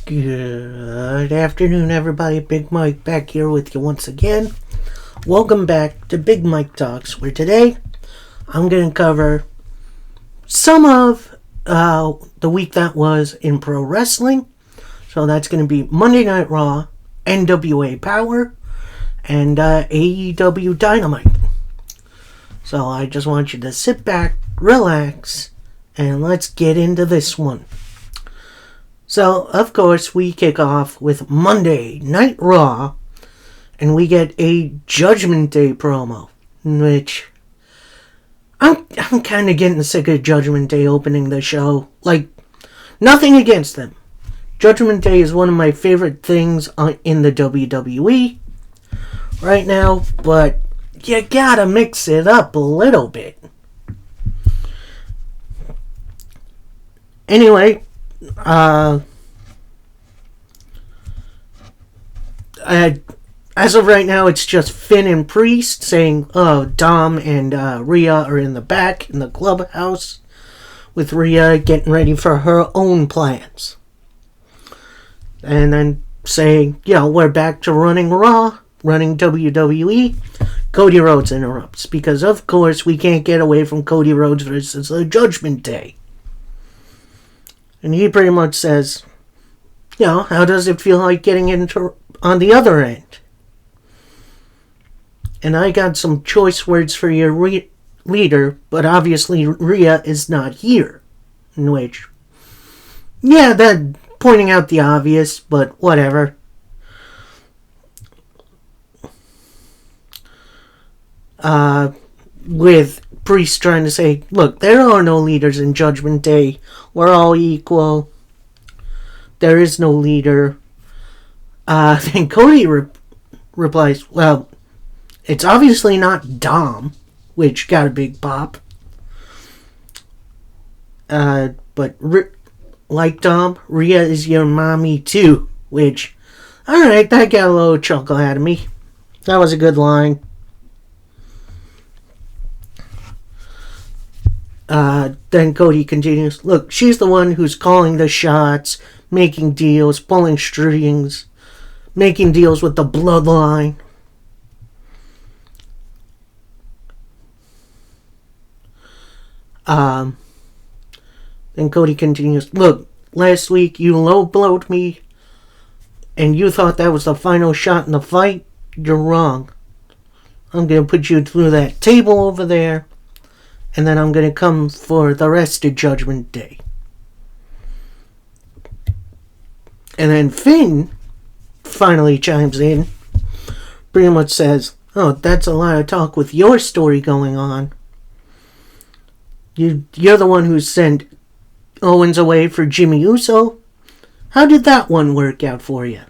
Good afternoon, everybody. Big Mike back here with you once again. Welcome back to Big Mike Talks, where today I'm going to cover some of the week that was in pro wrestling. So that's going to be Monday Night Raw, NWA Power, and AEW Dynamite. So I just want you to sit back, relax, and let's get into this one. So, of course, we kick off with Monday Night Raw, and we get a Judgment Day promo, which I'm kind of getting sick of Judgment Day opening the show. Like, nothing against them. Judgment Day is one of my favorite things in the WWE right now, but you gotta mix it up a little bit. Anyway, as of right now, it's just Finn and Priest saying, Dom and Rhea are in the back in the clubhouse with Rhea getting ready for her own plans. And then saying, we're back to running Raw, running WWE. Cody Rhodes interrupts because, of course, we can't get away from Cody Rhodes versus the Judgment Day. And he pretty much says, how does it feel like getting into on the other end? And I got some choice words for your leader, but obviously Rhea is not here. In which, that pointing out the obvious, but whatever. With Priest trying to say, look, there are no leaders in Judgment Day. We're all equal. There is no leader. Then Cody replies, well, it's obviously not Dom, which got a big pop. But like Dom, Rhea is your mommy too, which, alright, that got a little chuckle out of me. That was a good line. Then Cody continues, look, she's the one who's calling the shots, making deals, pulling strings, making deals with the bloodline. Then Cody continues, look, last week you low-blowed me, and you thought that was the final shot in the fight? You're wrong. I'm going to put you through that table over there, and then I'm going to come for the rest of Judgment Day. And then Finn finally chimes in. Pretty much says, that's a lot of talk with your story going on. You're the one who sent Owens away for Jimmy Uso. How did that one work out for you?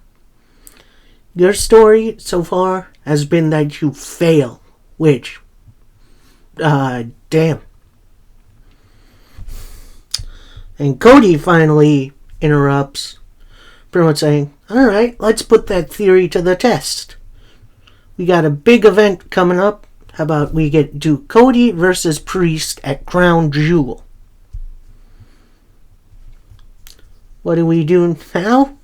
Your story so far has been that you fail, which... damn. And Cody finally interrupts, pretty much saying, alright, let's put that theory to the test. We got a big event coming up. How about we do Cody versus Priest at Crown Jewel? What do we do now?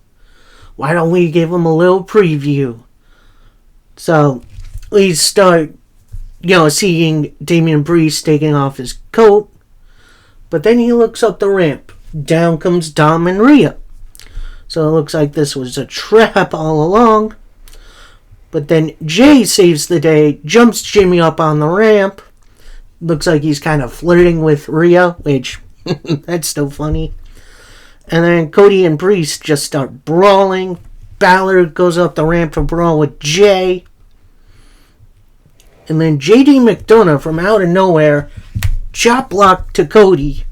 Why don't we give them a little preview? So, we start seeing Damian Priest taking off his coat. But then he looks up the ramp. Down comes Dom and Rhea. So it looks like this was a trap all along. But then Jay saves the day, jumps Jimmy up on the ramp. Looks like he's kind of flirting with Rhea, which, that's still funny. And then Cody and Priest just start brawling. Balor goes up the ramp to brawl with Jay. And then JD McDonough from out of nowhere chop block to Cody.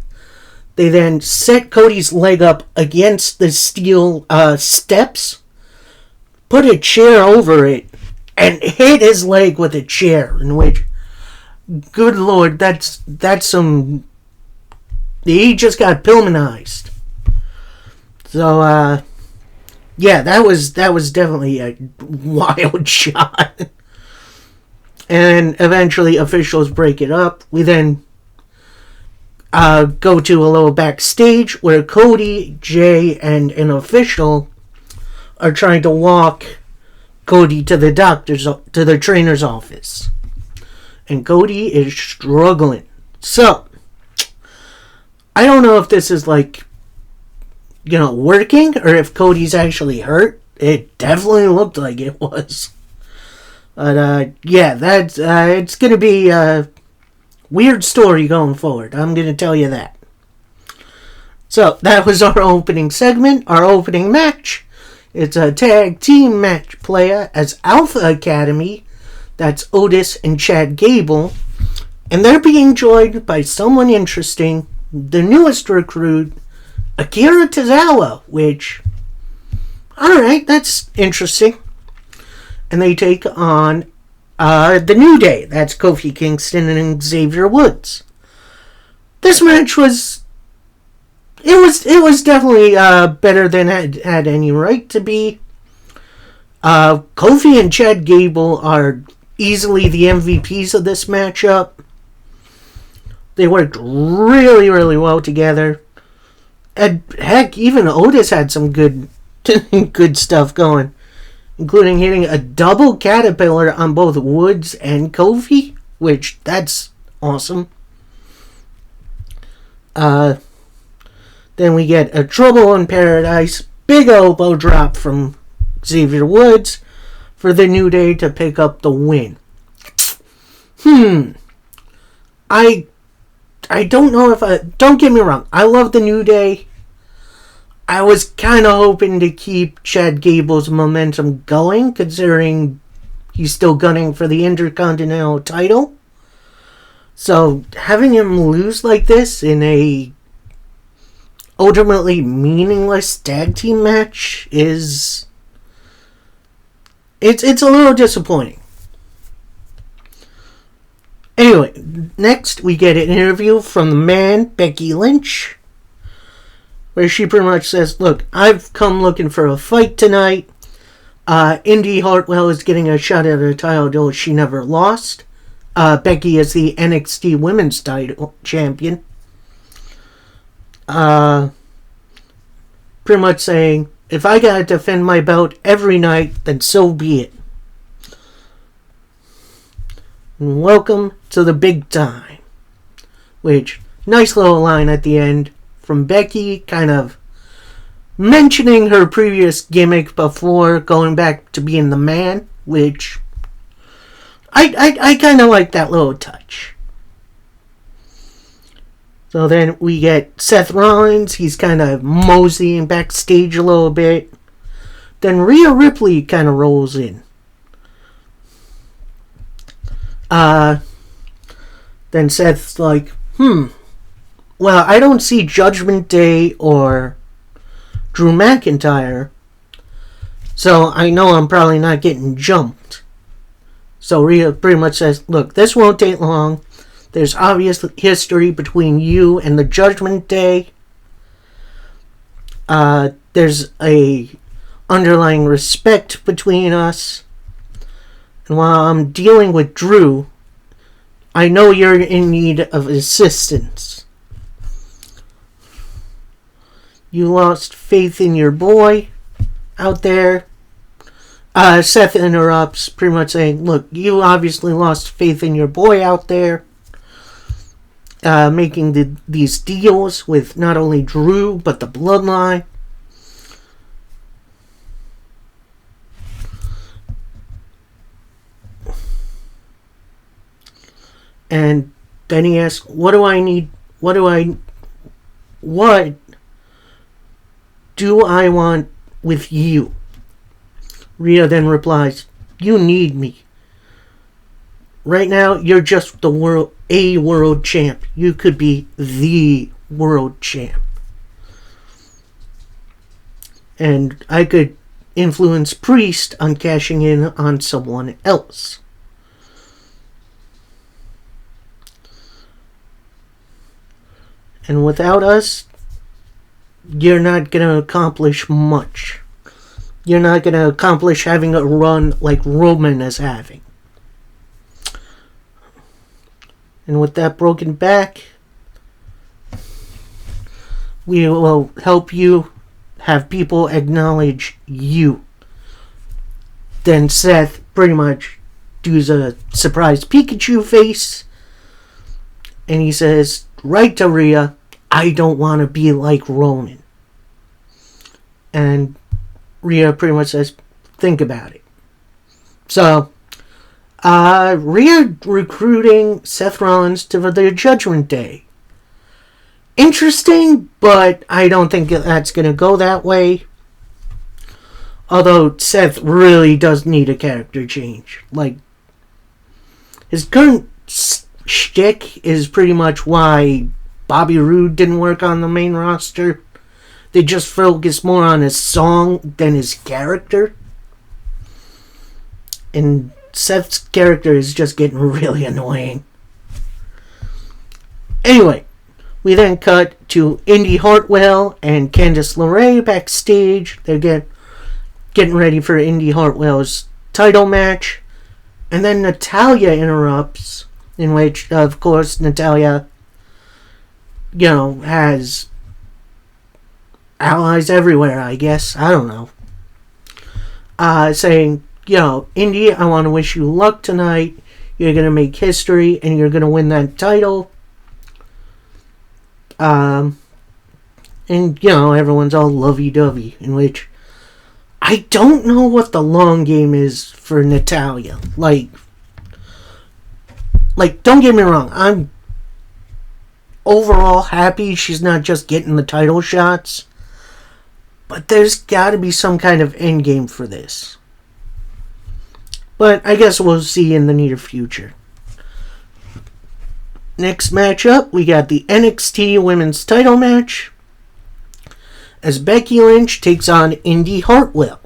They then set Cody's leg up against the steel steps, put a chair over it, and hit his leg with a chair. In which, good lord, that's some... He just got Pillmanized. So, that was definitely a wild shot. And eventually officials break it up. We then go to a little backstage where Cody, Jay, and an official are trying to walk Cody to the trainer's office. And Cody is struggling. So, I don't know if this is like, working, or if Cody's actually hurt. It definitely looked like it was. But, that's, it's gonna be a weird story going forward. I'm gonna tell you that. So, that was our opening segment, our opening match. It's a tag team match playa as Alpha Academy. That's Otis and Chad Gable. And they're being joined by someone interesting, the newest recruit, Akira Tozawa, which, alright, that's interesting. And they take on the New Day. That's Kofi Kingston and Xavier Woods. This match was definitely better than it had any right to be. Kofi and Chad Gable are easily the MVPs of this matchup. They worked really, really well together. And heck, even Otis had some good stuff going, including hitting a double caterpillar on both Woods and Kofi, which that's awesome. Then we get a Trouble in Paradise, big elbow drop from Xavier Woods for the New Day to pick up the win. I don't know if don't get me wrong, I love the New Day. I was kind of hoping to keep Chad Gable's momentum going, considering he's still gunning for the Intercontinental title. So having him lose like this in a ultimately meaningless tag team match is it's a little disappointing. Anyway, next we get an interview from the man, Becky Lynch, where she pretty much says, look, I've come looking for a fight tonight. Indy Hartwell is getting a shot at her title she never lost. Becky is the NXT Women's title champion. Pretty much saying, if I gotta defend my belt every night, then so be it. And welcome to the big time. Which, nice little line at the end from Becky, kind of mentioning her previous gimmick before going back to being the man, which I kind of like that little touch. So then we get Seth Rollins. He's kind of moseying backstage a little bit. Then Rhea Ripley kind of rolls in. Then Seth's like, well, I don't see Judgment Day or Drew McIntyre, so I know I'm probably not getting jumped. So Rhea pretty much says, look, this won't take long. There's obvious history between you and the Judgment Day. There's a underlying respect between us. And while I'm dealing with Drew, I know you're in need of assistance. You lost faith in your boy out there. Seth interrupts, pretty much saying, look, you obviously lost faith in your boy out there. Making these deals with not only Drew, but the Bloodline. And then he asks, what do I want with you? Rhea then replies, you need me. Right now, you're just a world champ. You could be the world champ. And I could influence Priest on cashing in on someone else. And without us, you're not going to accomplish much. You're not going to accomplish having a run like Roman is having. And with that broken back, we will help you have people acknowledge you then Seth pretty much does a surprise Pikachu face. And he says, right to Rhea, I don't want to be like Ronan. And Rhea pretty much says, think about it. So, Rhea recruiting Seth Rollins to the Judgment Day. Interesting, but I don't think that's going to go that way. Although Seth really does need a character change. Like, his current shtick is pretty much why Bobby Roode didn't work on the main roster. They just focus more on his song than his character. And Seth's character is just getting really annoying. Anyway, we then cut to Indy Hartwell and Candice LeRae backstage. They're getting ready for Indy Hartwell's title match. And then Natalya interrupts, in which, of course, Natalya, has allies everywhere, I guess. I don't know. Saying, Indy, I want to wish you luck tonight. You're going to make history, and you're going to win that title. And, everyone's all lovey-dovey, in which I don't know what the long game is for Natalya. Like, don't get me wrong. I'm overall happy she's not just getting the title shots. But there's got to be some kind of end game for this. But I guess we'll see in the near future. Next matchup, we got the NXT Women's Title match, as Becky Lynch takes on Indy Hartwell.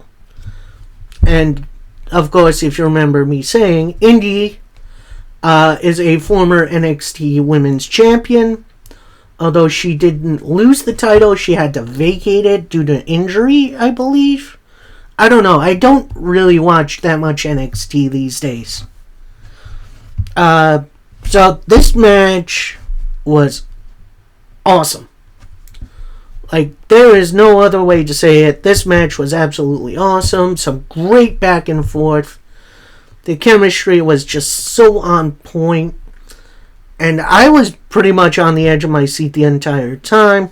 And, of course, if you remember me saying, Indy is a former NXT Women's Champion. Although she didn't lose the title, she had to vacate it due to injury, I believe. I don't know. I don't really watch that much NXT these days. So this match was awesome. Like, there is no other way to say it. This match was absolutely awesome. Some great back and forth. The chemistry was just so on point. And I was pretty much on the edge of my seat the entire time.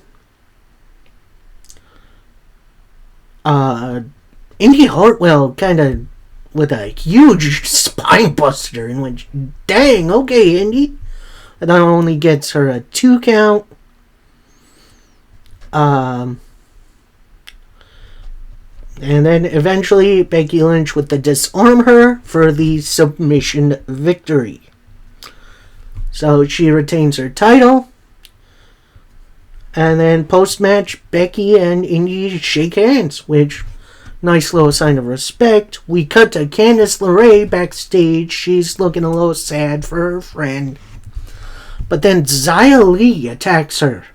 Indy Hartwell kind of with a huge spine buster, in which, dang, okay, Indy. That only gets her a 2 count. And then eventually Becky Lynch with the disarm her for the submission victory. So she retains her title. And then post-match, Becky and Indy shake hands, which, nice little sign of respect. We cut to Candice LeRae backstage. She's looking a little sad for her friend. But then Xia Li attacks her.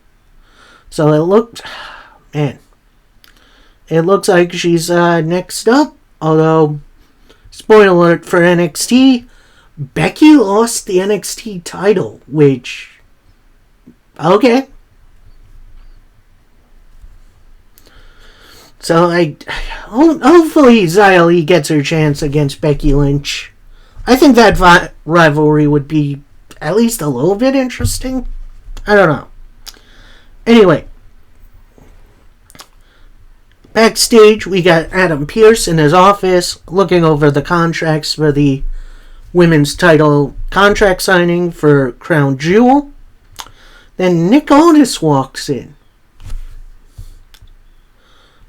So it looks like she's next up. Although, spoiler alert for NXT, Becky lost the NXT title, which, okay. So, hopefully Xia Li gets her chance against Becky Lynch. I think that rivalry would be at least a little bit interesting. I don't know. Anyway, backstage, we got Adam Pearce in his office looking over the contracts for the women's title contract signing for Crown Jewel. Then Nick Aldis walks in.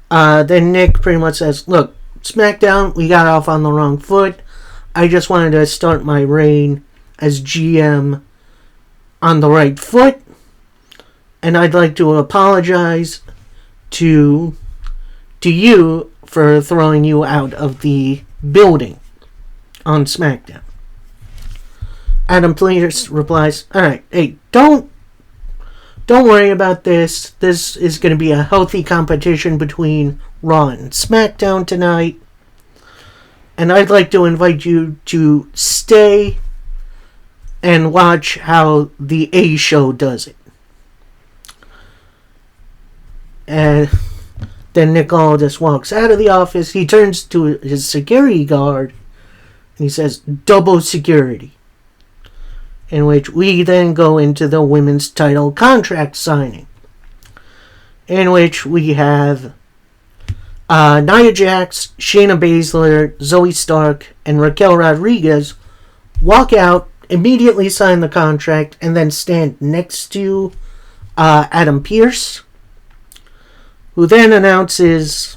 Then Nick pretty much says, look, SmackDown, we got off on the wrong foot. I just wanted to start my reign as GM on the right foot. And I'd like to apologize to you for throwing you out of the building on SmackDown. Adam Pearce replies, alright, hey, don't worry about this. This is going to be a healthy competition between Raw and SmackDown tonight. And I'd like to invite you to stay and watch how the A-Show does it. And Then Nick Aldis walks out of the office. He turns to his security guard and he says, "Double security." In which we then go into the women's title contract signing. In which we have Nia Jax, Shayna Baszler, Zoe Stark, and Raquel Rodriguez walk out, immediately sign the contract, and then stand next to Adam Pearce, who then announces,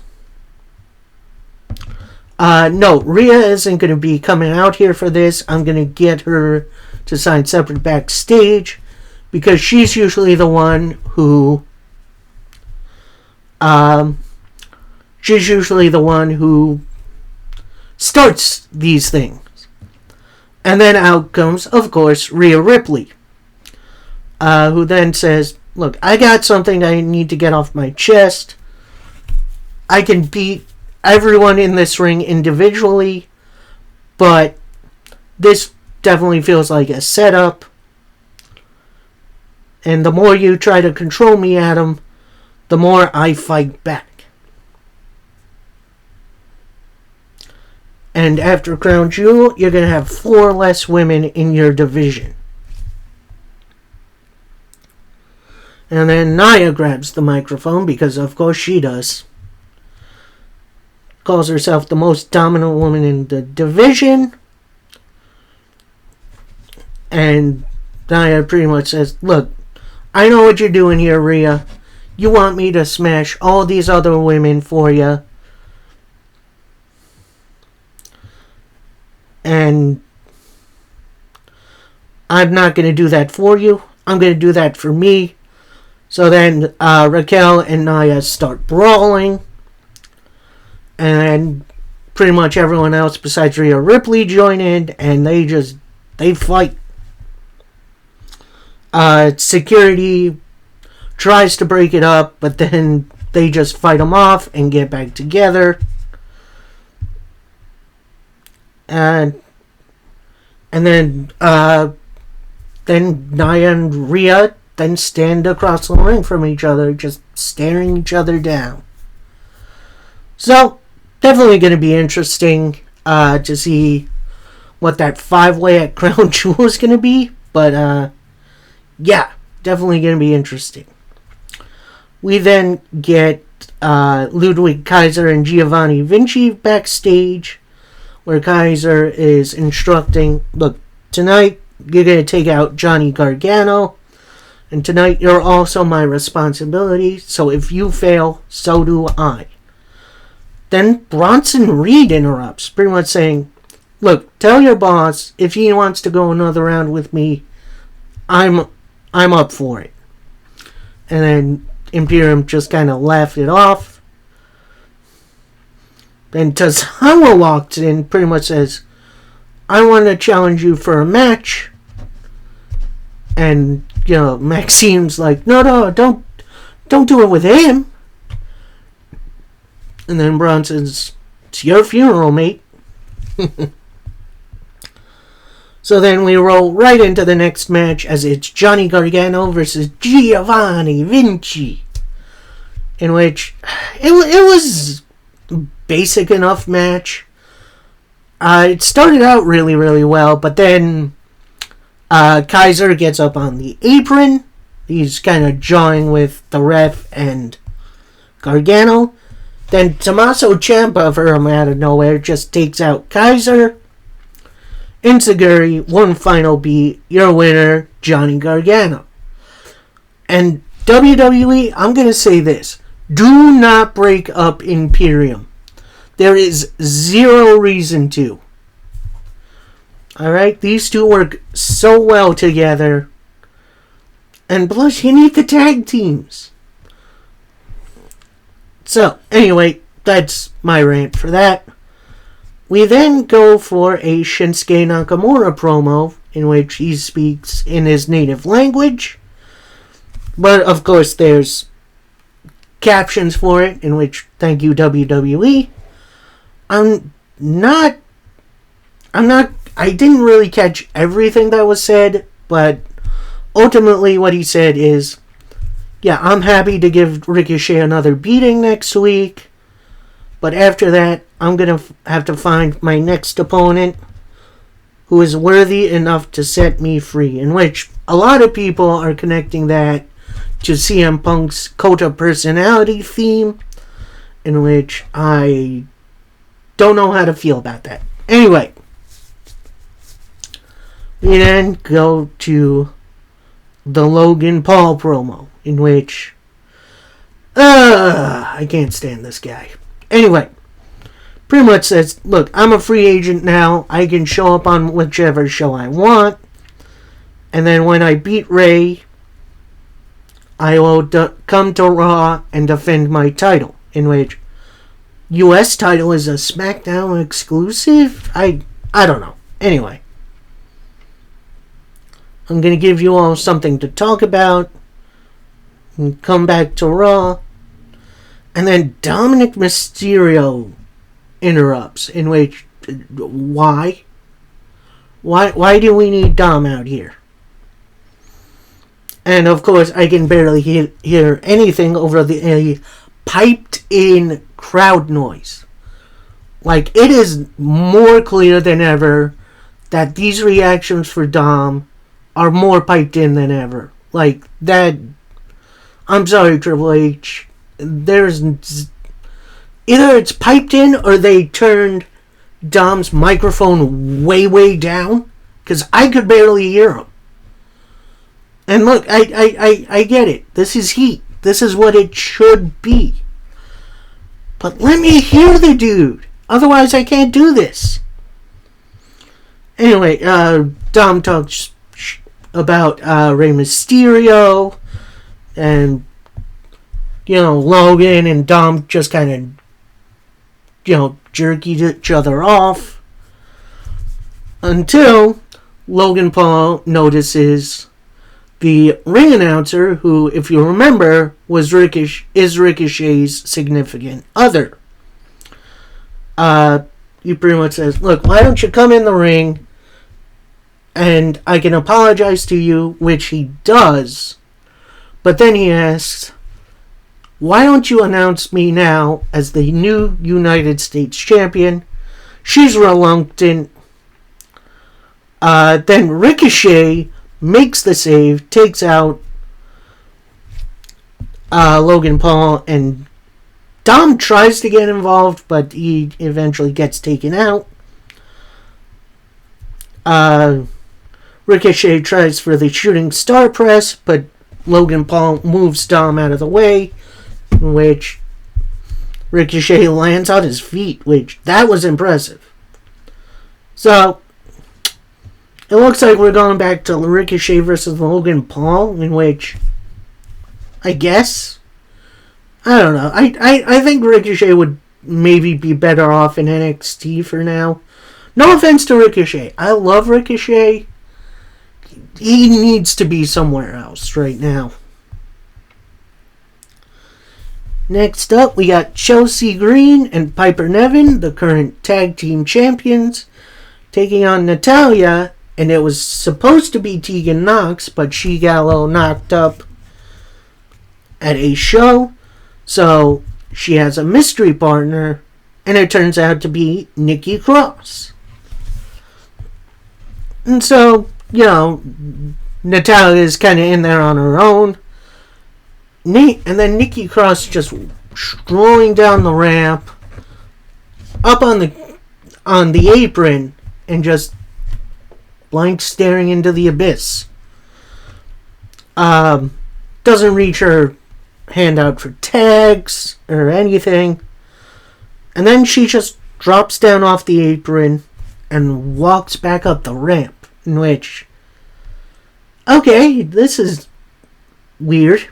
no, Rhea isn't going to be coming out here for this. I'm going to get her to sign separate backstage, because she's usually the one who starts these things. And then out comes, of course, Rhea Ripley, who then says, "Look, I got something I need to get off my chest. I can beat everyone in this ring individually, but this definitely feels like a setup. And the more you try to control me, Adam, the more I fight back. And after Crown Jewel, you're going to have 4 less women in your division." And then Nia grabs the microphone, because of course she does. Calls herself the most dominant woman in the division. And Nia pretty much says, "Look, I know what you're doing here, Rhea. You want me to smash all these other women for you. And I'm not going to do that for you. I'm going to do that for me." So then Raquel and Nia start brawling. And pretty much everyone else besides Rhea Ripley join in. And they fight. Security tries to break it up, but then they just fight them off and get back together. And then Nia and Rhea then stand across the ring from each other, just staring each other down. So, definitely going to be interesting to see what that 5-way at Crown Jewel is going to be. But, yeah, definitely going to be interesting. We then get Ludwig Kaiser and Giovanni Vinci backstage, where Kaiser is instructing, "Look, tonight you're going to take out Johnny Gargano, and tonight you're also my responsibility, so if you fail, so do I." Then Bronson Reed interrupts, pretty much saying, "Look, tell your boss if he wants to go another round with me, I'm up for it." And then Imperium just kind of laughed it off. Then Tozawa walks in, pretty much says, "I want to challenge you for a match." And, Maxine's like, No, don't do it with him." And then Bronson's, "It's your funeral, mate." So then we roll right into the next match, as it's Johnny Gargano versus Giovanni Vinci. In which it was basic enough match. It started out really, really well, but then Kaiser gets up on the apron. He's kind of jawing with the ref and Gargano. Then Tommaso Ciampa, from out of nowhere, just takes out Kaiser. Enziguri, one final beat, your winner, Johnny Gargano. And WWE, I'm going to say this. Do not break up Imperium. There is zero reason to. Alright? These two work so well together. And plus, you need the tag teams. So, anyway, that's my rant for that. We then go for a Shinsuke Nakamura promo, in which he speaks in his native language. But, of course, there's captions for it, in which, thank you, WWE. I didn't really catch everything that was said, but ultimately what he said is, yeah, I'm happy to give Ricochet another beating next week. But after that, I'm going to have to find my next opponent who is worthy enough to set me free. In which a lot of people are connecting that to CM Punk's cult of personality theme. In which I don't know how to feel about that. Anyway, we then go to the Logan Paul promo, in which I can't stand this guy. Anyway, pretty much says, look, I'm a free agent now. I can show up on whichever show I want. And then when I beat Ray, I will come to Raw and defend my title, in which US title is a SmackDown exclusive? I don't know. Anyway, I'm going to give you all something to talk about and come back to Raw. And then Dominic Mysterio interrupts, in which, why? Why do we need Dom out here? And of course, I can barely hear anything over the piped in crowd noise. Like, it is more clear than ever that these reactions for Dom are more piped in than ever. Like, that, I'm sorry, Triple H, there's either it's piped in or they turned Dom's microphone way down, because I could barely hear him. And look, I get it. This is heat. This is what it should be. But let me hear the dude. Otherwise, I can't do this. Anyway, Dom talks about Rey Mysterio and, Logan and Dom just kind of, jerk each other off until Logan Paul notices the ring announcer, who, if you remember, is Ricochet's significant other. He pretty much says, look, why don't you come in the ring and I can apologize to you, which he does. But then he asks, why don't you announce me now as the new United States champion? She's reluctant. Then Ricochet makes the save, takes out Logan Paul, and Dom tries to get involved, but he eventually gets taken out. Ricochet tries for the shooting star press, but Logan Paul moves Dom out of the way, in which Ricochet lands on his feet, which that was impressive. So it looks like we're going back to Ricochet versus Logan Paul, in which, I guess, I don't know. I think Ricochet would maybe be better off in NXT for now. No offense to Ricochet. I love Ricochet. He needs to be somewhere else right now. Next up, we got Chelsea Green and Piper Niven, the current tag team champions, taking on Natalya. And it was supposed to be Tegan Nox, but she got a little knocked up at a show. So she has a mystery partner, and it turns out to be Nikki Cross. And so, Natalya is kind of in there on her own. And then Nikki Cross just strolling down the ramp, up on the apron, and just blank staring into the abyss. Doesn't reach her hand out for tags or anything. And then she just drops down off the apron and walks back up the ramp. In which, okay, this is weird.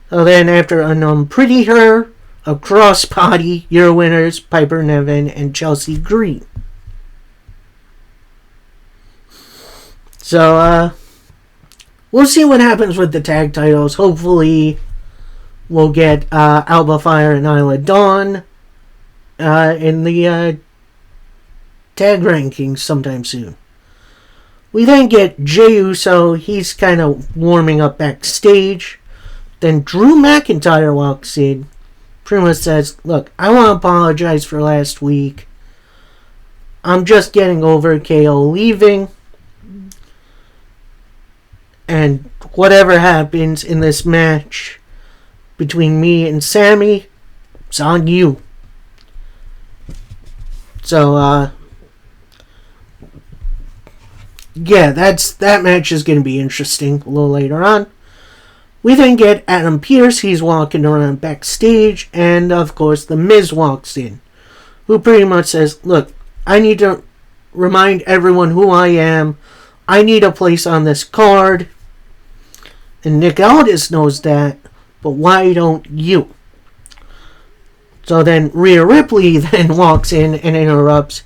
So then after an unpretty her, a crossbody, your winners, Piper Niven and Chelsea Green. So, we'll see what happens with the tag titles. Hopefully, we'll get Alba Fire and Isla Dawn in the tag rankings sometime soon. We then get Jey Uso. He's kind of warming up backstage. Then Drew McIntyre walks in. Pretty much says, look, I want to apologize for last week. I'm just getting over KO leaving. And whatever happens in this match between me and Sammy, it's on you. So, yeah, that match is going to be interesting a little later on. We then get Adam Pearce. He's walking around backstage, and of course, The Miz walks in, who pretty much says, look, I need to remind everyone who I am. I need a place on this card. And Nick Aldis knows that, but why don't you? So then Rhea Ripley then walks in and interrupts,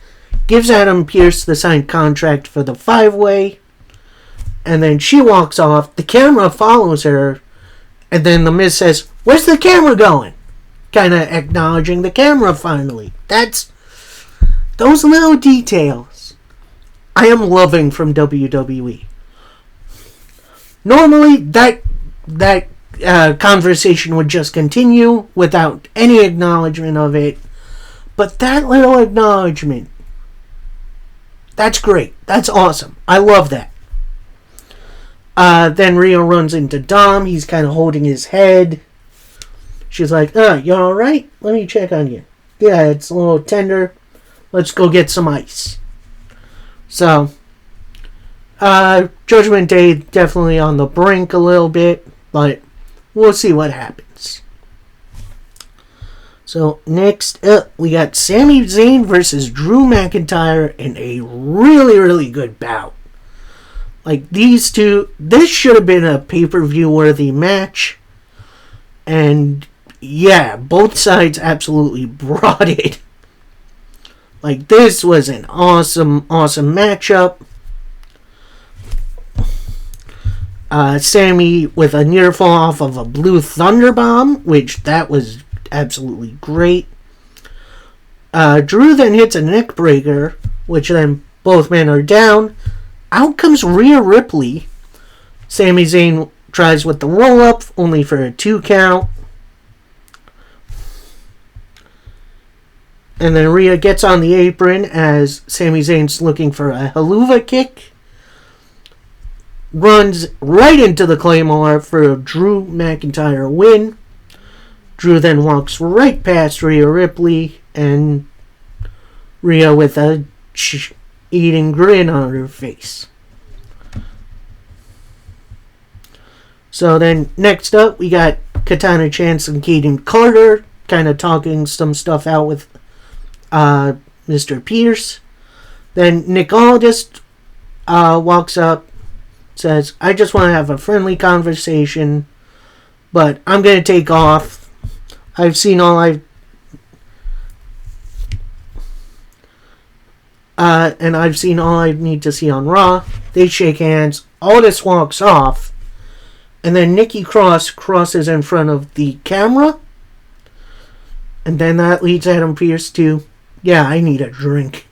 gives Adam Pearce the signed contract for the 5-way, and then she walks off. The camera follows her, and then The Miz says, where's the camera going? Kind of acknowledging the camera finally. That's those little details I am loving from WWE. Normally, that conversation would just continue without any acknowledgement of it. But that little acknowledgement, that's great. That's awesome. I love that. Then Rhea runs into Dom. He's kind of holding his head. She's like, you alright? Let me check on you. Yeah, it's a little tender. Let's go get some ice. So, Judgment Day definitely on the brink a little bit, but we'll see what happens. So, next up, we got Sami Zayn versus Drew McIntyre in a really, really good bout. Like, these two, this should have been a pay-per-view worthy match. And, yeah, both sides absolutely brought it. Like, this was an awesome, awesome matchup. Sammy with a near fall off of a blue thunder bomb, which that was absolutely great. Drew then hits a neck breaker, which then both men are down. Out comes Rhea Ripley. Sami Zayn tries with the roll up, only for a 2 count. And then Rhea gets on the apron as Sami Zayn's looking for a Helluva Kick. Runs right into the Claymore for a Drew McIntyre win. Drew then walks right past Rhea Ripley, and Rhea with a eating grin on her face. So then next up we got Katana Chance and Kaden Carter kind of talking some stuff out with Mr. Pearce. Then Nick Aldis walks up, says, I just want to have a friendly conversation, but I'm going to take off. I've seen all I need to see on Raw. They shake hands. Aldis walks off, and then Nikki Cross crosses in front of the camera, and then that leads Adam Pearce to, yeah, I need a drink.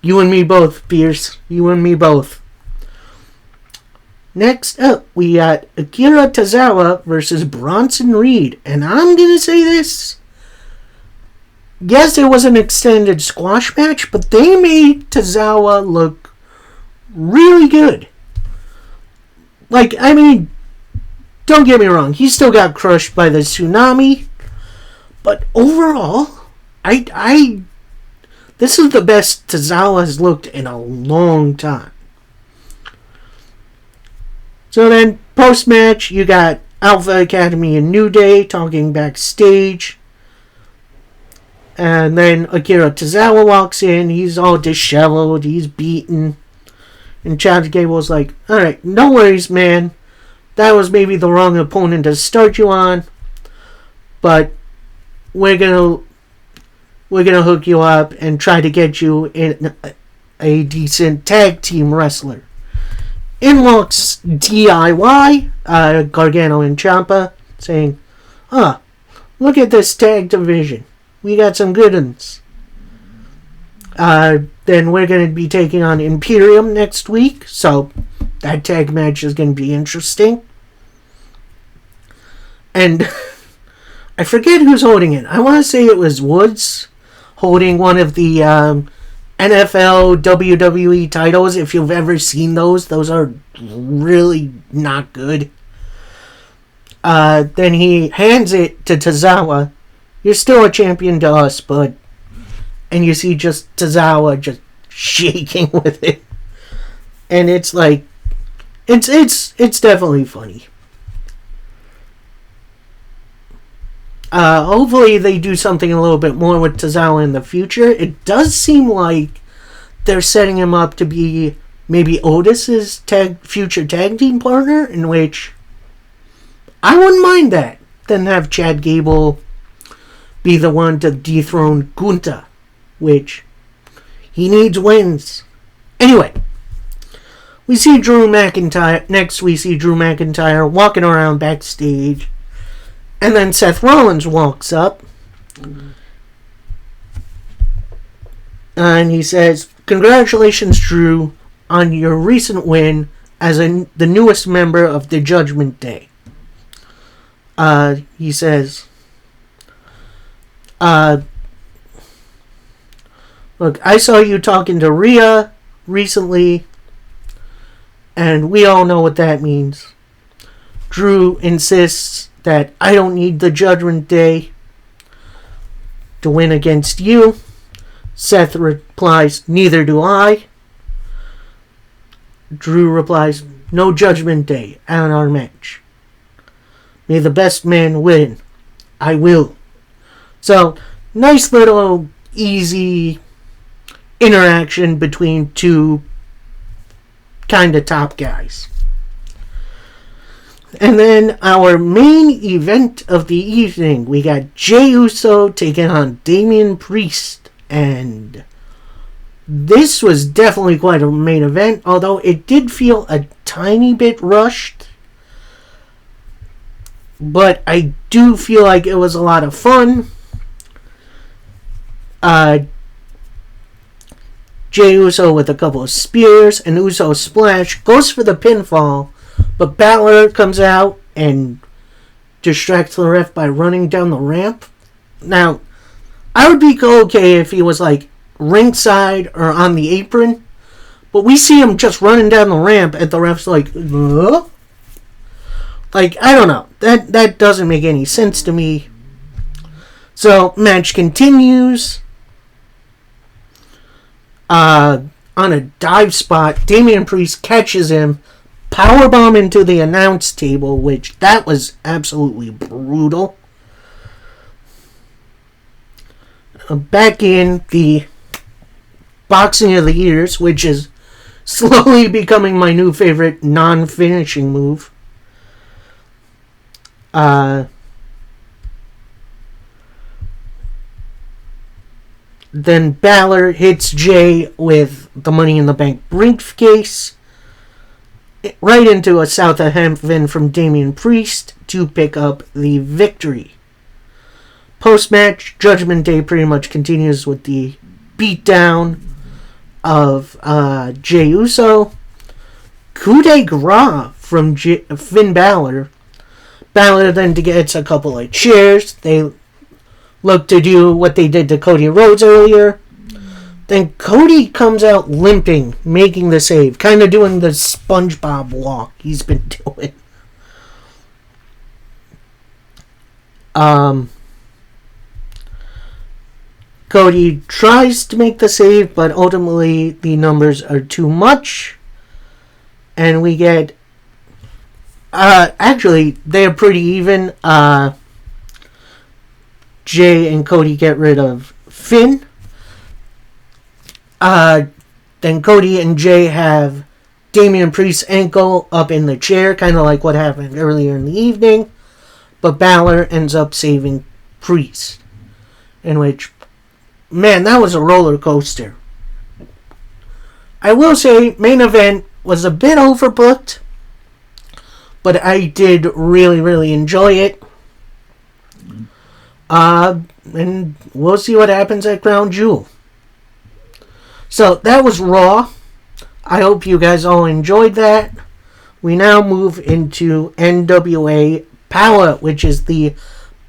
You and me both, Pearce. You and me both. Next up, we got Akira Tozawa versus Bronson Reed. And I'm going to say this. Yes, it was an extended squash match, but they made Tozawa look really good. Like, I mean, don't get me wrong. He still got crushed by the tsunami. But overall, this is the best Tozawa has looked in a long time. So then, post-match, you got Alpha Academy and New Day talking backstage. And then Akira Tozawa walks in. He's all disheveled. He's beaten. And Chad Gable's like, alright, no worries, man. That was maybe the wrong opponent to start you on. But we're gonna hook you up and try to get you in a decent tag team wrestler. In walks DIY, Gargano and Ciampa, saying, look at this tag division. We got some good ones. Then we're going to be taking on Imperium next week. So that tag match is going to be interesting. And I forget who's holding it. I want to say it was Woods holding one of the NFL, WWE titles. If you've ever seen those are really not good. Then he hands it to Tozawa. You're still a champion to us, bud. And you see just Tozawa just shaking with it. And it's like, it's definitely funny. Hopefully they do something a little bit more with Tozawa in the future. It does seem like they're setting him up to be maybe Otis's future tag team partner, in which I wouldn't mind that. Then have Chad Gable be the one to dethrone Gunta, which he needs wins. Anyway, we see Drew McIntyre. Next, we see Drew McIntyre walking around backstage. And then Seth Rollins walks up. And he says, "Congratulations, Drew, on your recent win as the newest member of the Judgment Day." He says, "Look, I saw you talking to Rhea recently, and we all know what that means." Drew insists that I don't need the Judgment Day to win against you. Seth replies, "Neither do I." Drew replies, "No Judgment Day on our match. May the best man win. I will." So, nice little easy interaction between two kind of top guys. And then our main event of the evening, we got Jey Uso taking on Damian Priest. And this was definitely quite a main event, although it did feel a tiny bit rushed. But I do feel like it was a lot of fun. Jey Uso with a couple of spears, and Uso splash, goes for the pinfall. But Balor comes out and distracts the ref by running down the ramp. Now, I would be okay if he was like ringside or on the apron. But we see him just running down the ramp and the ref's like, huh? Like, I don't know. That doesn't make any sense to me. So, match continues. On a dive spot, Damian Priest catches him. Powerbomb into the announce table, which that was absolutely brutal. Back in the Boxing of the Years, which is slowly becoming my new favorite non-finishing move. Then Balor hits Jey with the Money in the Bank briefcase. Right into a South of Heaven from Damian Priest to pick up the victory. Post-match, Judgment Day pretty much continues with the beatdown of Jey Uso. Coup de grace from Finn Balor. Balor then gets a couple of chairs. They look to do what they did to Cody Rhodes earlier. Then Cody comes out limping, making the save. Kind of doing the SpongeBob walk he's been doing. Cody tries to make the save, but ultimately the numbers are too much. And we get... actually, they're pretty even. Jey and Cody get rid of Finn. Then Cody and Jey have Damian Priest's ankle up in the chair, kind of like what happened earlier in the evening. But Balor ends up saving Priest. In which, man, that was a roller coaster. I will say, main event was a bit overbooked, but I did really, really enjoy it. And we'll see what happens at Crown Jewel. So that was Raw. I hope you guys all enjoyed that. We now move into NWA Power, which is the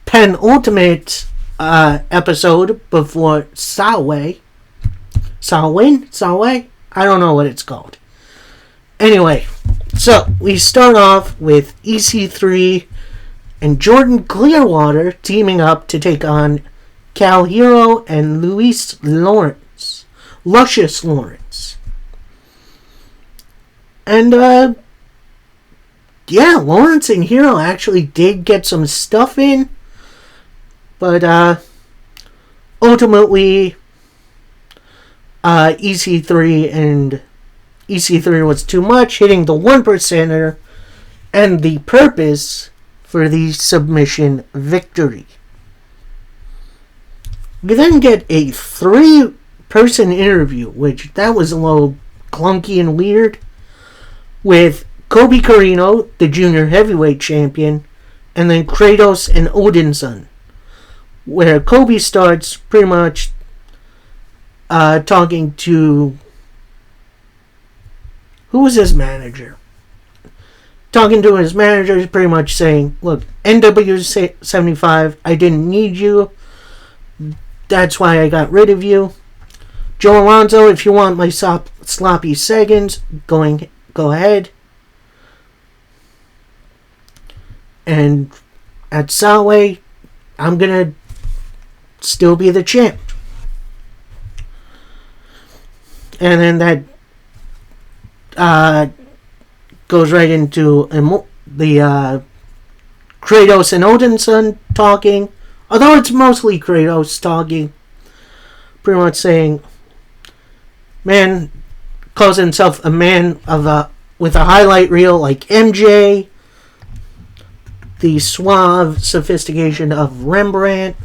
penultimate episode before Salway. Salway? I don't know what it's called. Anyway, so we start off with EC3 and Jordan Clearwater teaming up to take on Cal Hero and Luis Lawrence. Luscious Lawrence. And, Lawrence and Hero actually did get some stuff in. But, ultimately, EC3 was too much, hitting the 1%er and the purpose for the submission victory. We then get a 3-person interview, which that was a little clunky and weird, with Kobe Carino, the junior heavyweight champion, and then Kratos and Odinson, where Kobe starts pretty much talking to... Who was his manager? Talking to his manager, pretty much saying, look, NW75, I didn't need you. That's why I got rid of you. Joe Alonzo, if you want my sloppy seconds, go ahead. And at Salway, I'm going to still be the champ. And then that goes right into the Kratos and Odinson talking. Although it's mostly Kratos talking. Pretty much saying, man calls himself a man with a highlight reel like MJ. The suave sophistication of Rembrandt.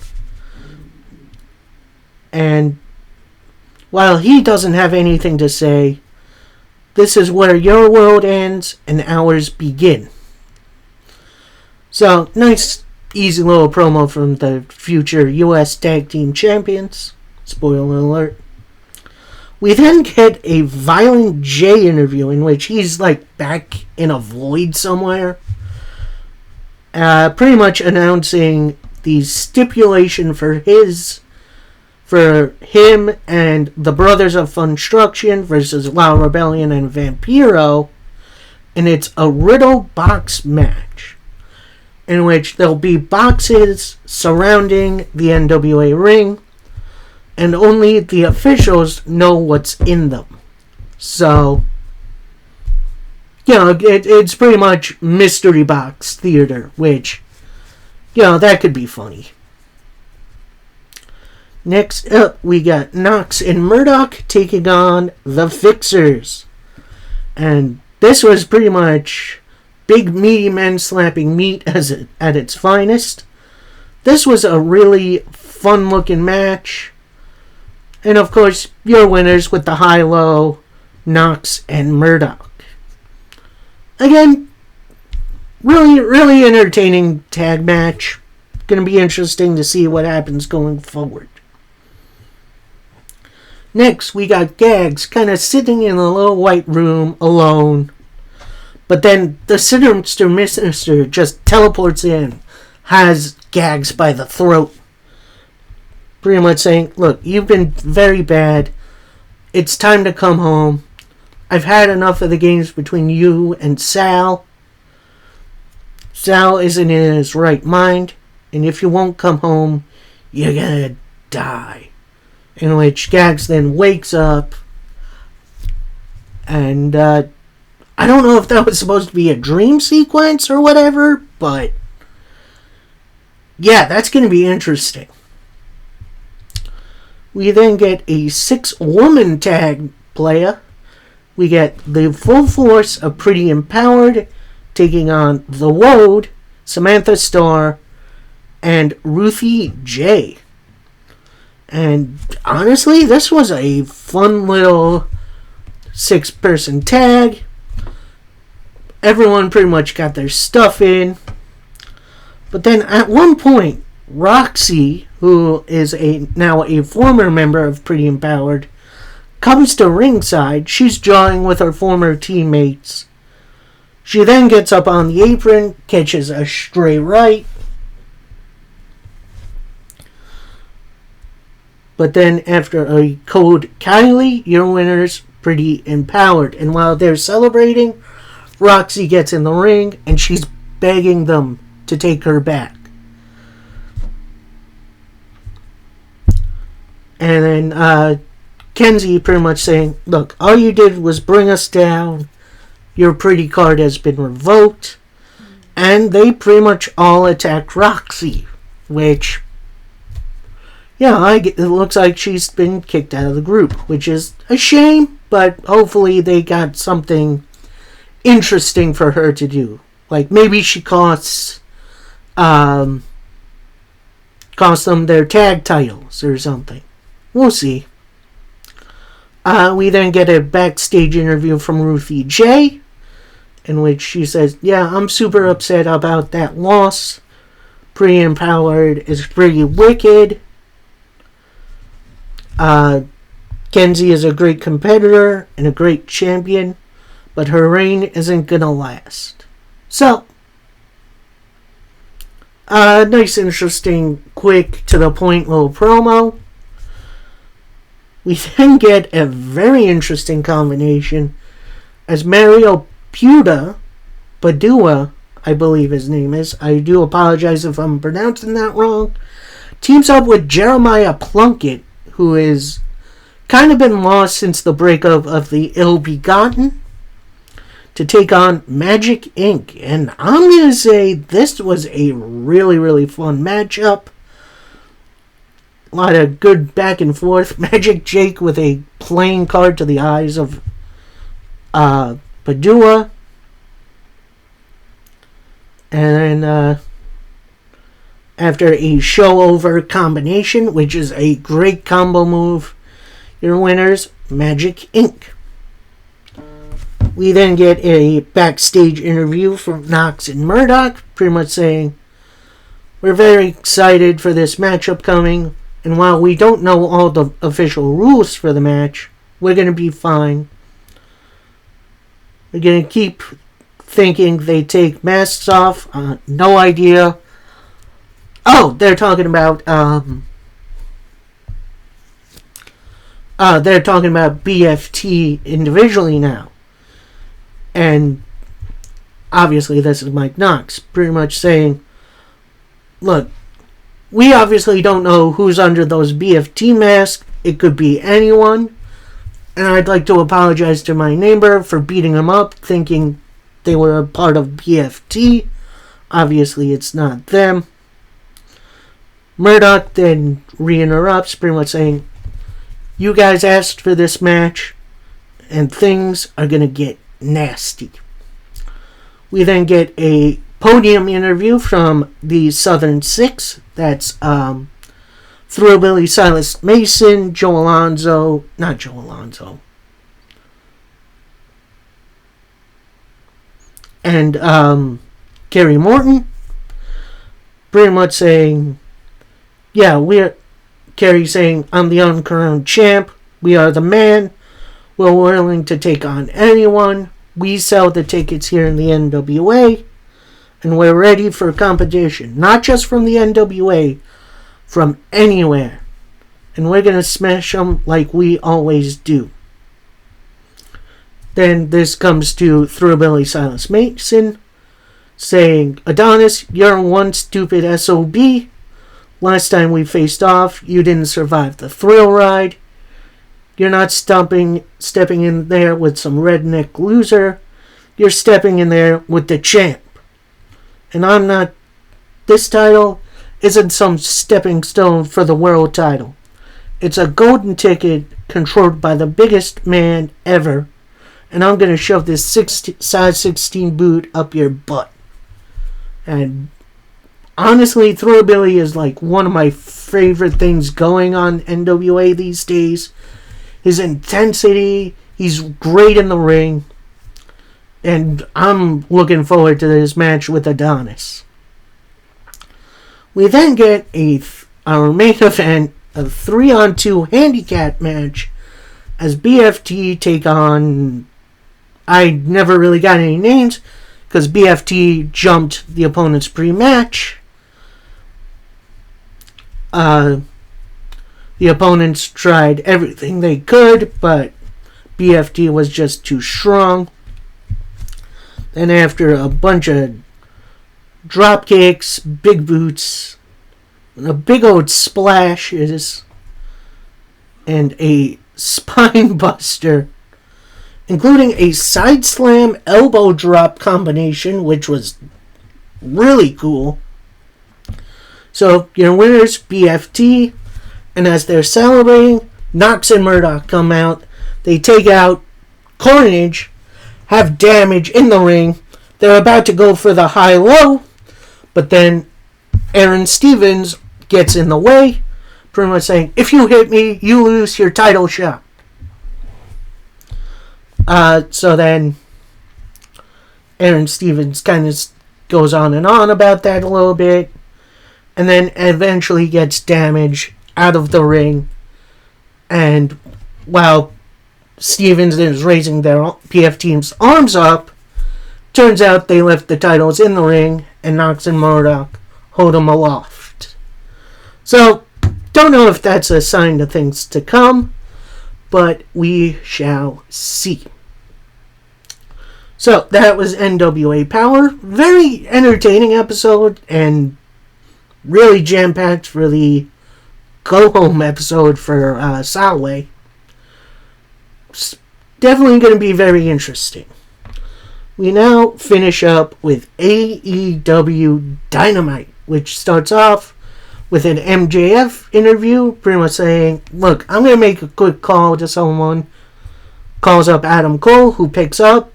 And while he doesn't have anything to say, this is where your world ends and ours begin. So, nice, easy little promo from the future U.S. Tag Team Champions. Spoiler alert. We then get a Violent J interview in which he's like back in a void somewhere. Pretty much announcing the stipulation for him and the Brothers of Funstruction versus La Rebellion and Vampiro, and it's a riddle box match in which there'll be boxes surrounding the NWA ring and only the officials know what's in them. So, it's pretty much mystery box theater, which, that could be funny. Next up, we got Knox and Murdoch taking on the Fixers. And this was pretty much big meaty men slapping meat at its finest. This was a really fun-looking match. And of course, your winners with the high-low, Knox and Murdoch. Again, really, really entertaining tag match. Gonna be interesting to see what happens going forward. Next, we got Gags kind of sitting in a little white room alone. But then the Sinister Minister just teleports in, has Gags by the throat. Pretty much saying, look, you've been very bad. It's time to come home. I've had enough of the games between you and Sal. Sal isn't in his right mind. And if you won't come home, you're gonna die. In which Gags then wakes up. And I don't know if that was supposed to be a dream sequence or whatever. But yeah, that's going to be interesting. We then get a 6-woman tag player. We get the full force of Pretty Empowered taking on The Woad, Samantha Starr, and Ruthie J. And honestly, this was a fun little 6-person tag. Everyone pretty much got their stuff in. But then at one point, Roxy, who is now a former member of Pretty Empowered, comes to ringside, she's jawing with her former teammates. She then gets up on the apron, catches a straight right. But then after a code Kylie, your winner's pretty empowered. And while they're celebrating, Roxy gets in the ring and she's begging them to take her back. And then Kenzie pretty much saying, look, all you did was bring us down. Your pretty card has been revoked. And they pretty much all attacked Roxy. Which, yeah, it looks like she's been kicked out of the group. Which is a shame, but hopefully they got something interesting for her to do. Like maybe she costs them their tag titles or something. We'll see. We then get a backstage interview from Ruthie J, in which she says, yeah, I'm super upset about that loss. Pretty empowered is pretty wicked. Kenzie is a great competitor and a great champion, but her reign isn't gonna last. So, nice, interesting, quick, to the point little promo. We then get a very interesting combination as Mario Padua, I believe his name is. I do apologize if I'm pronouncing that wrong. Teams up with Jeremiah Plunkett, who is kind of been lost since the breakup of the Ill Begotten, to take on Magic Inc. And I'm going to say this was a really, really fun matchup. A lot of good back and forth. Magic Jake with a playing card to the eyes of Padua. And then after a show-over combination, which is a great combo move, your winners, Magic Inc. We then get a backstage interview from Knox and Murdoch, pretty much saying, we're very excited for this matchup coming. And while we don't know all the official rules for the match, we're going to be fine. We're going to keep thinking they take masks off. No idea. Oh, they're talking about BFT individually now. And obviously this is Mike Knox pretty much saying, look, we obviously don't know who's under those BFT masks. It could be anyone. And I'd like to apologize to my neighbor for beating them up, thinking they were a part of BFT. Obviously, it's not them. Murdoch then re-interrupts, pretty much saying, you guys asked for this match, and things are going to get nasty. We then get a podium interview from the Southern Six. That's Thrillbilly Silas Mason, Joe Alonzo, not Joe Alonzo, and Gary Morton, pretty much saying, yeah, Kerry saying, I'm the uncrowned champ, we are the man, we're willing to take on anyone, we sell the tickets here in the NWA, and we're ready for competition, not just from the NWA, from anywhere, and we're going to smash them like we always do. Then this comes to Thrillbilly Silas Mason, saying, Adonis, you're one stupid SOB. Last time we faced off, you didn't survive the thrill ride. You're not stepping in there with some redneck loser. You're stepping in there with the champ. And I'm not... This title isn't some stepping stone for the world title. It's a golden ticket controlled by the biggest man ever. And I'm going to shove this size 16 boot up your butt. And honestly, Thrillbilly is like one of my favorite things going on NWA these days. His intensity, he's great in the ring. And I'm looking forward to this match with Adonis. We then get our main event, a 3-on-2 handicap match as BFT take on... I never really got any names because BFT jumped the opponents pre-match. The opponents tried everything they could, but BFT was just too strong. Then after a bunch of drop kicks, big boots, a big old splashes, and a spine buster, including a side slam elbow drop combination, which was really cool. So, your winners, BFT, and as they're celebrating, Knox and Murdoch come out. They take out Carnage, have Damage in the ring. They're about to go for the high-low, but then Aaron Stevens gets in the way, pretty much saying, if you hit me, you lose your title shot. So then Aaron Stevens kind of goes on and on about that a little bit, and then eventually gets Damage out of the ring, and while Stevens is raising their PF team's arms up, turns out they left the titles in the ring, and Knox and Murdoch hold them aloft. So, don't know if that's a sign of things to come, but we shall see. So, that was NWA Power. Very entertaining episode, and really jam-packed for the go-home episode for Solway. Definitely going to be very interesting. We now finish up with AEW Dynamite, which starts off with an MJF interview, pretty much saying, look, I'm going to make a quick call to someone. Calls up Adam Cole, who picks up.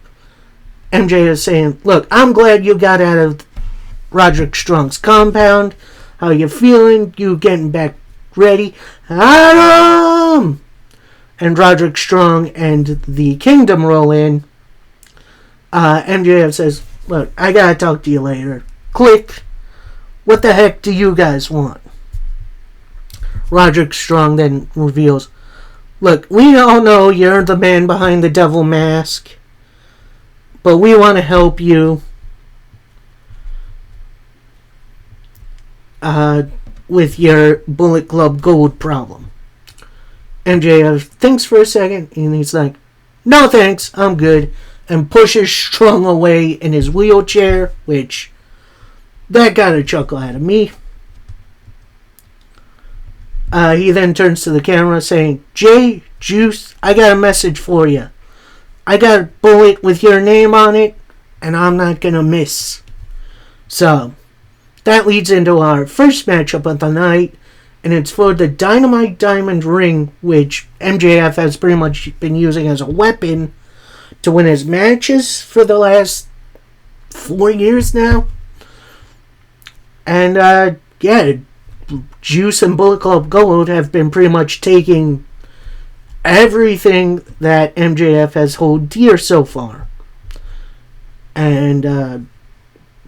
MJF is saying, look, I'm glad you got out of Roderick Strong's compound. How you feeling? You getting back ready? Adam! And Roderick Strong and the Kingdom roll in. MJF says, look, I gotta talk to you later. Click. What the heck do you guys want? Roderick Strong then reveals, look, we all know you're the man behind the devil mask, but we want to help you with your Bullet Club Gold problem. MJF thinks for a second, and he's like, no thanks, I'm good, and pushes Strong away in his wheelchair, which, that got a chuckle out of me. He then turns to the camera saying, Jay, Juice, I got a message for you. I got a bullet with your name on it, and I'm not gonna miss. So, that leads into our first matchup of the night, and it's for the Dynamite Diamond Ring, which MJF has pretty much been using as a weapon to win his matches for the last 4 years now. And, Juice and Bullet Club Gold have been pretty much taking everything that MJF has held dear so far. And,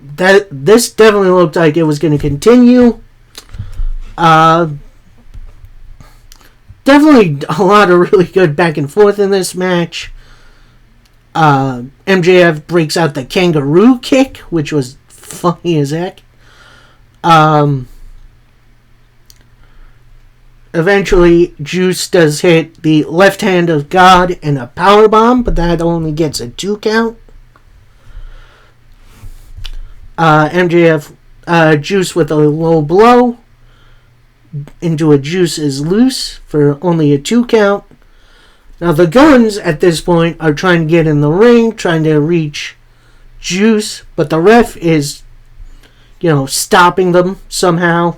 this definitely looked like it was going to continue. Definitely a lot of really good back and forth in this match. MJF breaks out the kangaroo kick, which was funny as heck. Eventually, Juice does hit the left hand of God and a powerbomb, but that only gets a 2 count. MJF, Juice with a low blow into a Juice is loose for only a 2 count. Now the Guns at this point are trying to get in the ring, trying to reach Juice, but the ref is, stopping them somehow.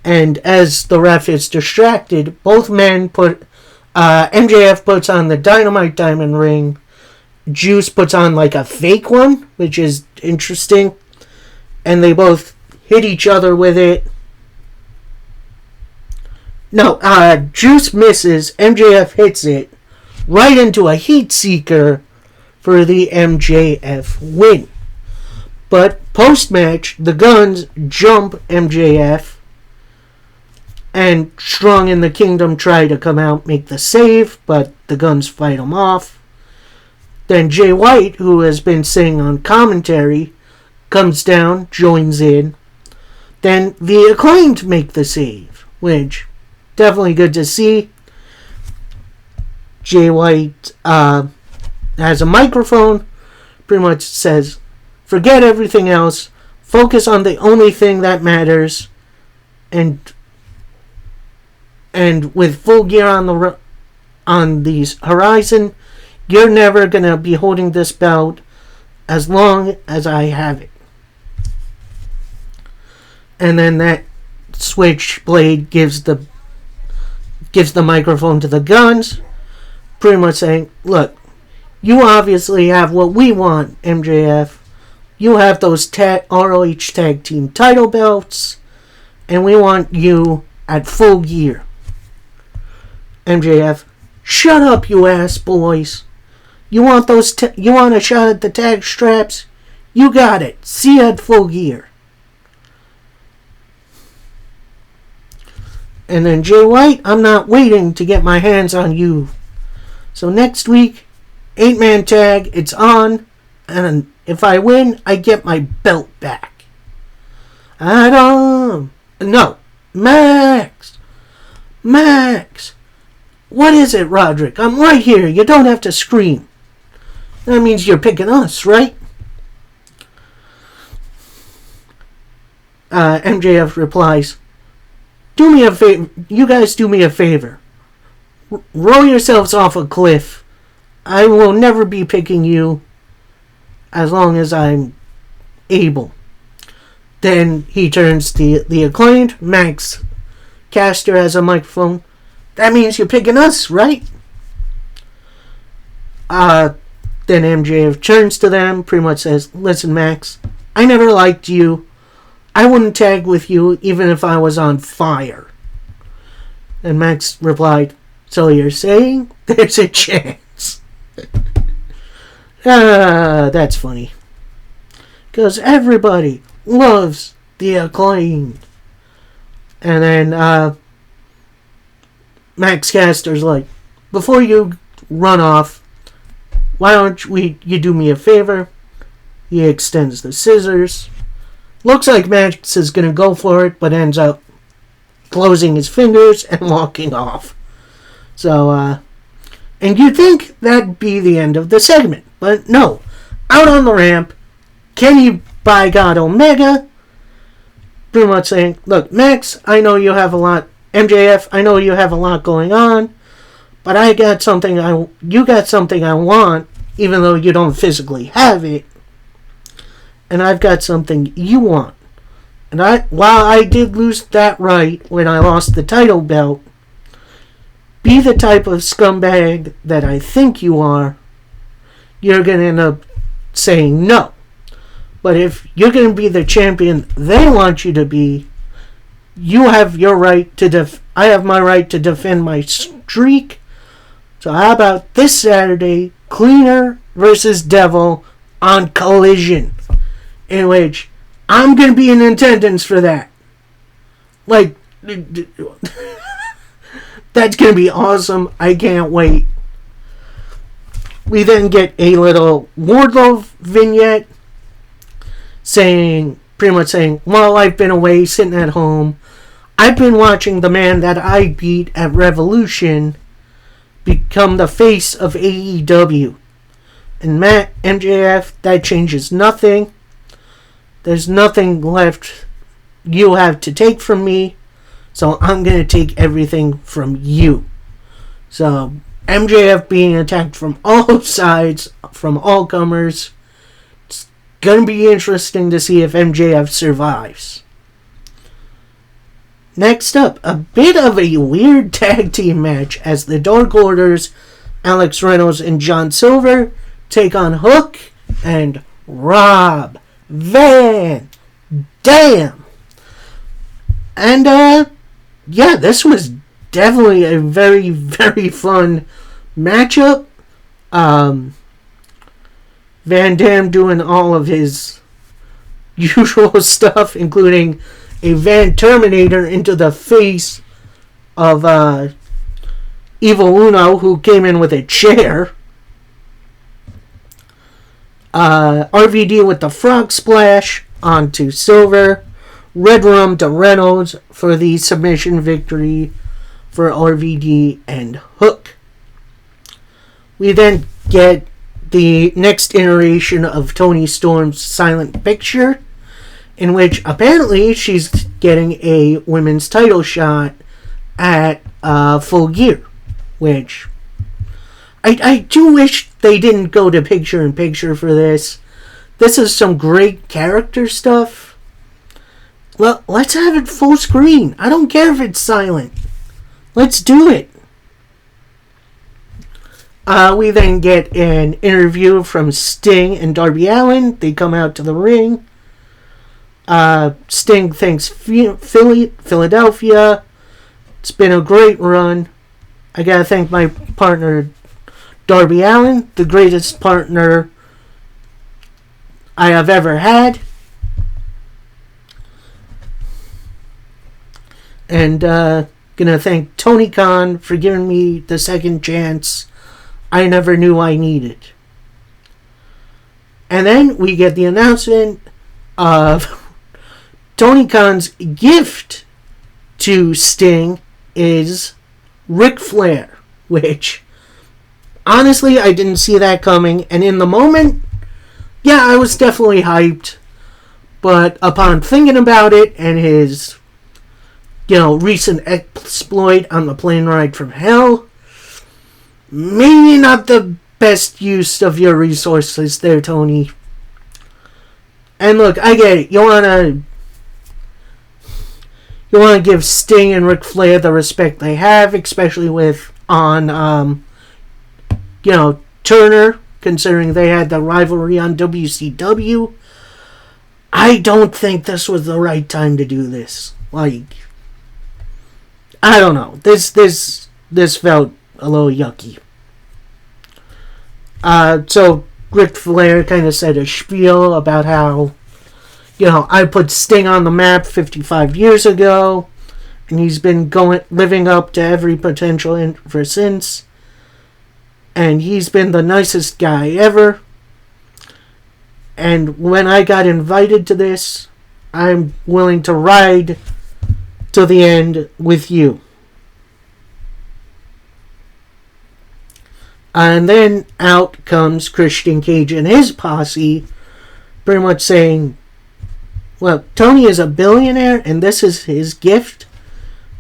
And as the ref is distracted, both men MJF puts on the Dynamite Diamond Ring. Juice puts on like a fake one, which is interesting. And they both hit each other with it. No, Juice misses. MJF hits it right into a heat seeker for the MJF win. But post-match, the Guns jump MJF. And Strong in the Kingdom try to come out, make the save, but the Guns fight them off. Then Jay White, who has been sitting on commentary, comes down, joins in. Then the Acclaimed make the save, which definitely good to see. Jay White has a microphone, pretty much says, forget everything else, focus on the only thing that matters, and with Full Gear on the horizon, you're never going to be holding this belt as long as I have it. And then that Switchblade gives the microphone to the Guns, pretty much saying, look, you obviously have what we want, MJF. You have those ROH Tag Team title belts, and we want you at Full Gear. MJF, shut up, you ass boys. You want you want a shot at the tag straps? You got it. See you at Full Gear. And then Jay White, I'm not waiting to get my hands on you. So next week, 8-man tag, it's on, and if I win, I get my belt back. Adam! No, Max! What is it, Roderick? I'm right here. You don't have to scream. That means you're picking us, right? MJF replies, do me a favor. You guys do me a favor. Roll yourselves off a cliff. I will never be picking you as long as I'm able. Then he turns the Acclaimed. Max Caster has a microphone. That means you're picking us, right? Then MJF turns to them, pretty much says, listen, Max, I never liked you. I wouldn't tag with you even if I was on fire. And Max replied, so you're saying there's a chance? That's funny. Because everybody loves the Acclaimed. And then Max Caster's like, before you run off, why don't you do me a favor? He extends the scissors. Looks like Max is going to go for it, but ends up closing his fingers and walking off. So, and you'd think that'd be the end of the segment, but no. Out on the ramp, Kenny by God Omega, pretty much saying, look, Max, I know you have a lot, MJF, I know you have a lot going on, but you got something I want, even though you don't physically have it, and I've got something you want. And while I did lose that right when I lost the title belt, be the type of scumbag that I think you are, you're going to end up saying no. But if you're going to be the champion they want you to be, you have your right to I have my right to defend my streak. So how about this Saturday, Cleaner versus Devil on Collision, in which I'm going to be in attendance for that. Like, that's going to be awesome. I can't wait. We then get a little Wardlow vignette pretty much saying, while I've been away sitting at home, I've been watching the man that I beat at Revolution become the face of AEW. And MJF, that changes nothing. There's nothing left you have to take from me, so I'm going to take everything from you. So, MJF being attacked from all sides, from all comers. It's going to be interesting to see if MJF survives. Next up, a bit of a weird tag team match as the Dark Order's Alex Reynolds and John Silver take on Hook and Rob Van Dam. And, yeah, this was definitely a very, very fun matchup. Van Dam doing all of his usual stuff, including a Van Terminator into the face of Evil Uno, who came in with a chair. RVD with the frog splash onto Silver. Red Rum to Reynolds for the submission victory for RVD and Hook. We then get the next iteration of Toni Storm's silent picture, in which apparently she's getting a women's title shot at Full Gear, which I do wish they didn't go to picture-in-picture for this. This is some great character stuff. Well, let's have it full screen. I don't care if it's silent. Let's do it. We then get an interview from Sting and Darby Allin. They come out to the ring. Sting thanks Philadelphia. It's been a great run. I gotta thank my partner Darby Allin, the greatest partner I have ever had. And gonna thank Tony Khan for giving me the second chance I never knew I needed. And then we get the announcement of Tony Khan's gift to Sting is Ric Flair, which honestly I didn't see that coming, and in the moment, yeah, I was definitely hyped, but upon thinking about it and his recent exploit on the plane ride from hell, maybe not the best use of your resources there, Tony. And look, I get it. You wanna give Sting and Ric Flair the respect they have, especially with Turner, considering they had the rivalry on WCW. I don't think this was the right time to do this. Like, I don't know. This felt a little yucky. So Ric Flair kind of said a spiel about how, I put Sting on the map 55 years ago, and he's been living up to every potential ever since, and he's been the nicest guy ever. And when I got invited to this, I'm willing to ride to the end with you. And then out comes Christian Cage and his posse, pretty much saying, well, Tony is a billionaire, and this is his gift.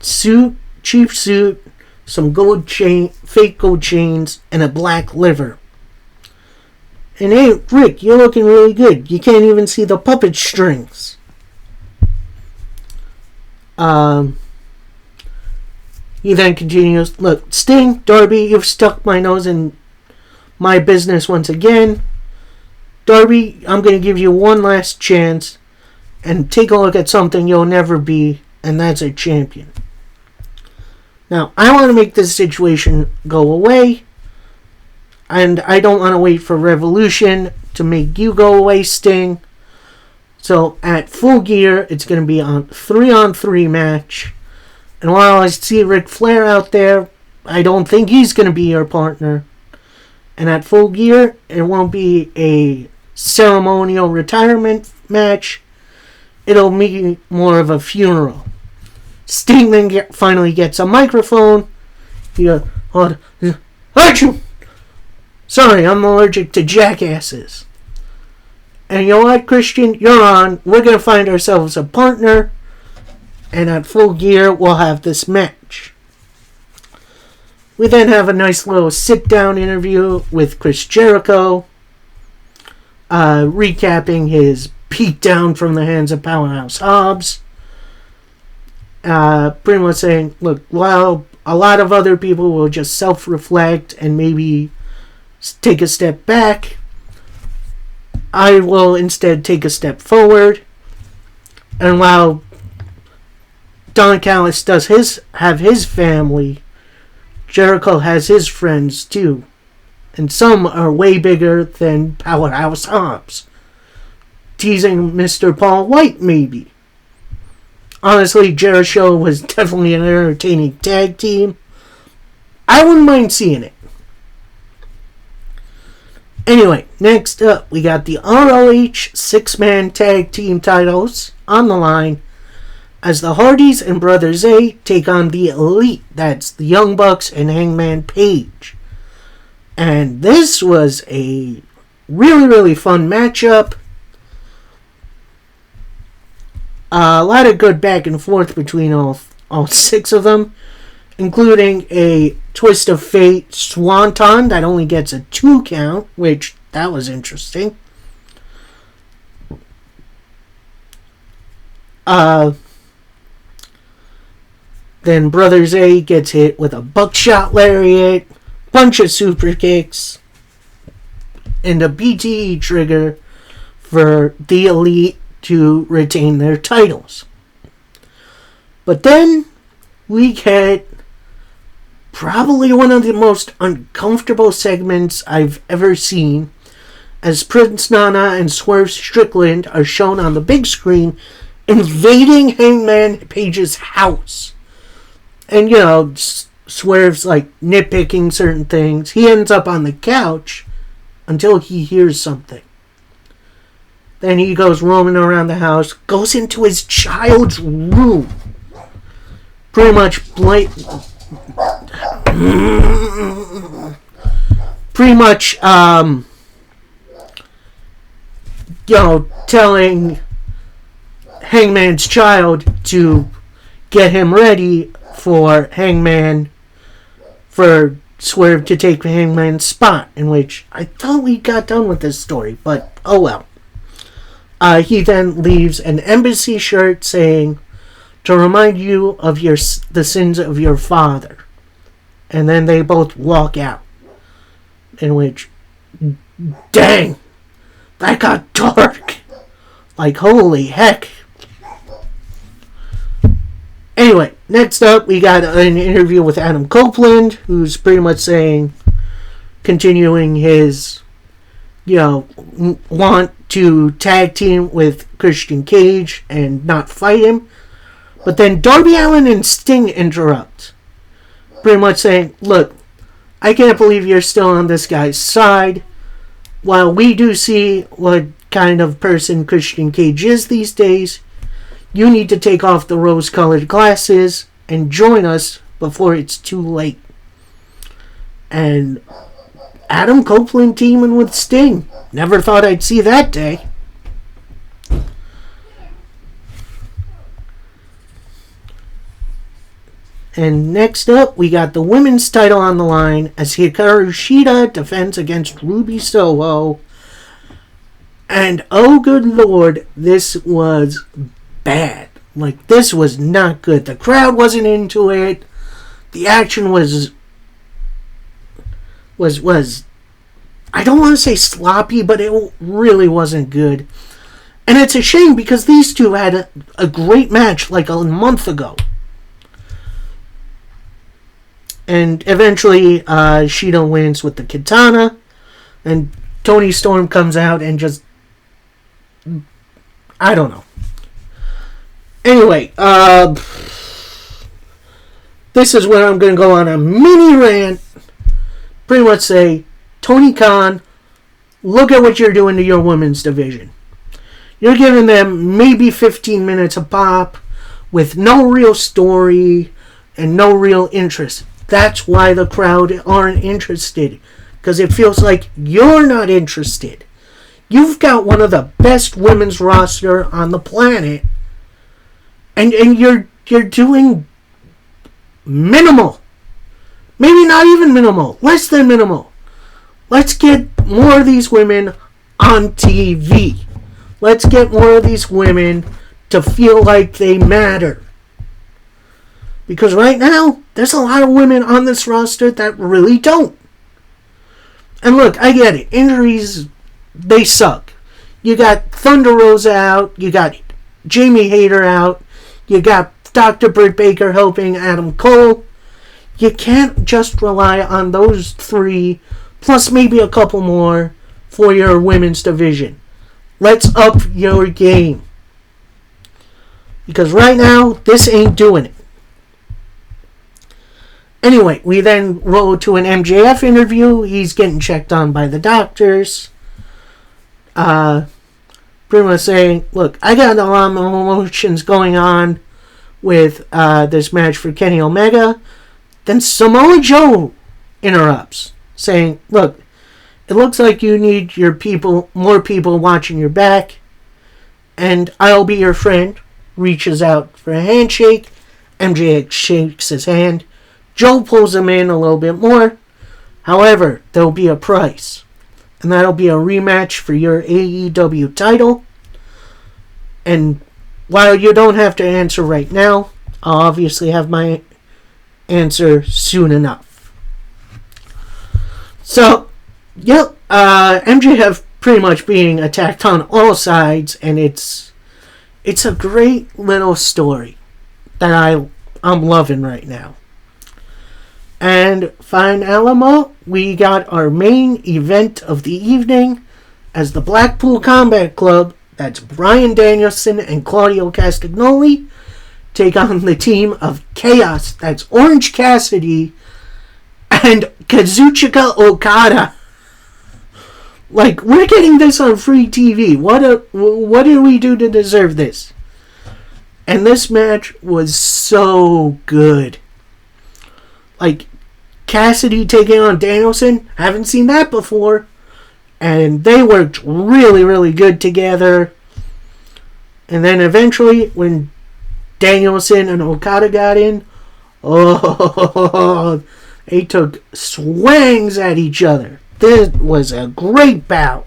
Cheap suit, some fake gold chains, and a black liver. And hey, Rick, you're looking really good. You can't even see the puppet strings. He then continues, look, Sting, Darby, you've stuck my nose in my business once again. Darby, I'm going to give you one last chance and take a look at something you'll never be, and that's a champion. Now, I want to make this situation go away, and I don't want to wait for Revolution to make you go away, Sting. So, at Full Gear, it's going to be a 3-on-3 match. And while I see Ric Flair out there, I don't think he's going to be your partner. And at Full Gear, it won't be a ceremonial retirement match. It'll be more of a funeral. Sting then finally gets a microphone. He goes, Achoo! Sorry, I'm allergic to jackasses. And you know what, Christian? You're on. We're going to find ourselves a partner. And at Full Gear, we'll have this match. We then have a nice little sit-down interview with Chris Jericho, recapping his beatdown from the hands of Powerhouse Hobbs. Pretty much saying, look, while a lot of other people will just self-reflect and maybe take a step back, I will instead take a step forward. And while Don Callis does have his family, Jericho has his friends too. And some are way bigger than Powerhouse Hobbs. Teasing Mr. Paul White, maybe. Honestly, Jericho was definitely an entertaining tag team. I wouldn't mind seeing it. Anyway, next up, we got the ROH 6-man tag team titles on the line as the Hardys and Brother Zay take on the Elite. That's the Young Bucks and Hangman Page. And this was a really, really fun matchup. A lot of good back and forth between all 6 of them, including a Twist of Fate Swanton that only gets a 2 count, which that was interesting. Then Brother Zay gets hit with a buckshot lariat, bunch of super kicks, and a BTE trigger for the Elite to retain their titles. But then we get probably one of the most uncomfortable segments I've ever seen, as Prince Nana and Swerve Strickland are shown on the big screen invading Hangman Page's house. And, you know, Swerve's like nitpicking certain things. He ends up on the couch until he hears something. Then he goes roaming around the house, goes into his child's room. Pretty much telling Hangman's child to get him ready for Swerve to take Hangman's spot, in which I thought we got done with this story, but oh well. He then leaves an embassy shirt saying, "To remind you of the sins of your father." And then they both walk out. In which, dang, that got dark. Like, holy heck. Anyway, next up, we got an interview with Adam Copeland, who's pretty much saying, continuing his, want to tag team with Christian Cage and not fight him. But then Darby Allin and Sting interrupt, pretty much saying, look, I can't believe you're still on this guy's side. While we do see what kind of person Christian Cage is these days, you need to take off the rose-colored glasses and join us before it's too late. And Adam Copeland teaming with Sting. Never thought I'd see that day. And next up, we got the women's title on the line as Hikaru Shida defends against Ruby Soho. And oh good lord, this was bad. Like, this was not good. The crowd wasn't into it. The action was I don't want to say sloppy, but it really wasn't good. And it's a shame because these two had a great match like a month ago. And eventually, Shida wins with the katana. And Toni Storm comes out and just, I don't know. Anyway, this is where I'm going to go on a mini rant. Pretty much say, Tony Khan, look at what you're doing to your women's division. You're giving them maybe 15 minutes a pop with no real story and no real interest. That's why the crowd aren't interested. Because it feels like you're not interested. You've got one of the best women's roster on the planet. And you're doing minimal. Maybe not even minimal. Less than minimal. Let's get more of these women on TV. Let's get more of these women to feel like they matter. Because right now, there's a lot of women on this roster that really don't. And look, I get it. Injuries, they suck. You got Thunder Rosa out. You got Jamie Hayter out. You got Dr. Britt Baker helping Adam Cole. You can't just rely on those three, plus maybe a couple more, for your women's division. Let's up your game. Because right now, this ain't doing it. Anyway, we then roll to an MJF interview. He's getting checked on by the doctors. Pretty much saying, look, I got a lot of emotions going on with this match for Kenny Omega. Then Samoa Joe interrupts, saying, look, it looks like you need more people watching your back, and I'll be your friend. Reaches out for a handshake. MJF shakes his hand. Joe pulls him in a little bit more. However, there'll be a price, and that'll be a rematch for your AEW title. And while you don't have to answer right now, I'll obviously have my answer soon enough. So, yep, MJF pretty much being attacked on all sides, and it's a great little story that I'm loving right now. And fine, Alamo, we got our main event of the evening as the Blackpool Combat Club, that's Bryan Danielson and Claudio Castagnoli, take on the team of Chaos, that's Orange Cassidy and Kazuchika Okada. Like, we're getting this on free TV. What do we do to deserve this? And this match was so good. Like, Cassidy taking on Danielson, haven't seen that before. And they worked really, really good together. And then eventually, when Danielson and Okada got in, they took swings at each other. This was a great bout.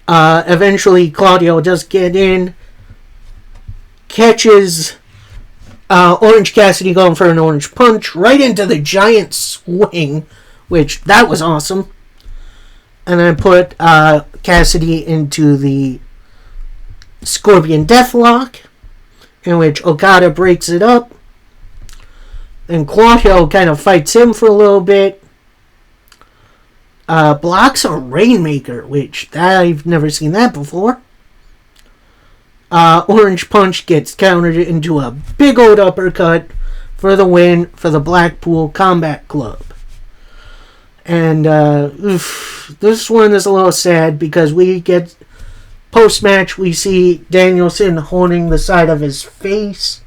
Eventually, Claudio does get in, catches Orange Cassidy going for an orange punch right into the giant swing, which that was awesome. And then put Cassidy into the Scorpion Deathlock, in which Okada breaks it up. Then Claudio kind of fights him for a little bit. Blocks a Rainmaker, which I've never seen that before. Orange Punch gets countered into a big old uppercut for the win for the Blackpool Combat Club. And this one is a little sad because we get post-match, we see Danielson holding the side of his face,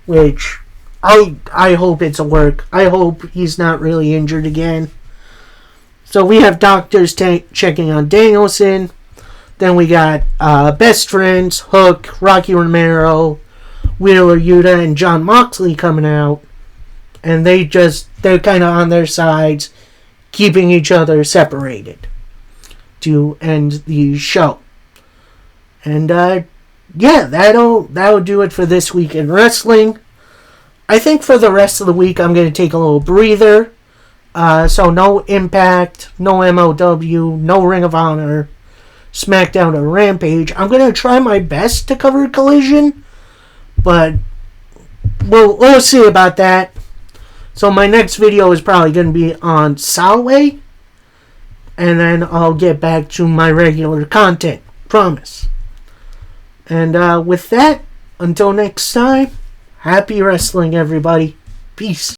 which I hope it's a work. I hope he's not really injured again. So we have doctors checking on Danielson. Then we got Best Friends, Hook, Rocky Romero, Wheeler Yuta, and Jon Moxley coming out. And they're kind of on their sides, keeping each other separated to end the show. And yeah, that'll do it for this week in wrestling. I think for the rest of the week, I'm going to take a little breather. So no Impact, no MLW, no Ring of Honor, SmackDown, or Rampage. I'm going to try my best to cover Collision, but we'll see about that. So my next video is probably going to be on Solway, and then I'll get back to my regular content. Promise. And with that, until next time, happy wrestling, everybody. Peace.